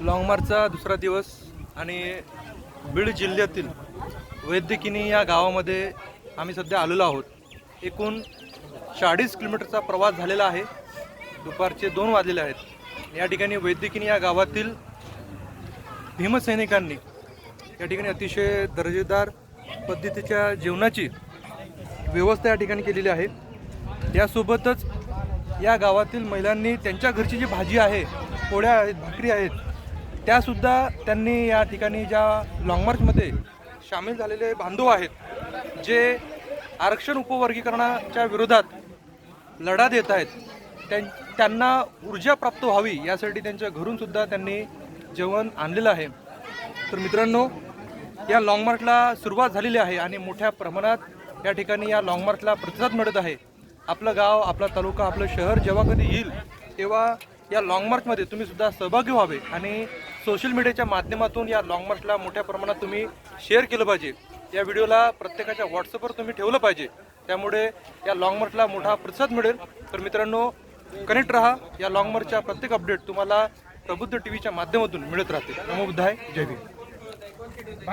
Long मार्चचा दुसरा दिवस आणि बीड जिल्ह्यातील वैद्यकिनी या गावामध्ये आम्ही सध्या आलेलो आहोत। एकूण 40 किलोमीटरचा प्रवास झालेला आहे। दुपारचे 2 वाजलेले आहेत। या ठिकाणी वैद्यकिनी या गावातील भीमसैनिकांनी या ठिकाणी अतिशय दर्जेदार पद्धतीच्या जेवणाची व्यवस्था या ठिकाणी केलेली आहे। यासोबतच या गावातील महिलांनी त्यांच्या घरची जी भाजी आहे, पोळ्या आहेत, भाकरी आहेत, त्यासुद्धा त्यांनी या ठिकाणी ज्या लॉंग मार्चमध्ये सामील झालेले बांधव आहेत, जे आरक्षण उपवर्गीकरणाच्या विरोधात लढा देत आहेत, त्यांना ऊर्जा प्राप्त व्हावी यासाठी त्यांच्या घरून सुद्धा त्यांनी जेवण आणलेलं आहे। तर मित्रांनो, या लॉंग मार्चला सुरुवात झालेली आहे आणि मोठ्या प्रमाणात या ठिकाणी या लॉंग मार्चला प्रतिसाद मिळत आहे। आपलं गाव, आपला तालुका, आपलं शहर जेव्हा कधी येईल तेव्हा या लॉंग मार्चमध्ये तुम्ही सुद्धा सहभागी व्हावे आणि सोशल मीडियाच्या माध्यमातून या लॉंग मार्चला मोठ्या प्रमाणात तुम्ही शेअर केलं पाहिजे। या व्हिडिओला प्रत्येकाच्या व्हॉट्सअपवर तुम्ही ठेवलं पाहिजे, त्यामुळे या लॉंग मार्चला मोठा प्रतिसाद मिळेल। तर मित्रांनो, कनेक्ट रहा। या लॉंग मार्चच्या प्रत्येक अपडेट तुम्हाला प्रबुद्ध टीव्हीच्या माध्यमातून मिळत राहते। नमो बुद्धाय, जय भीम।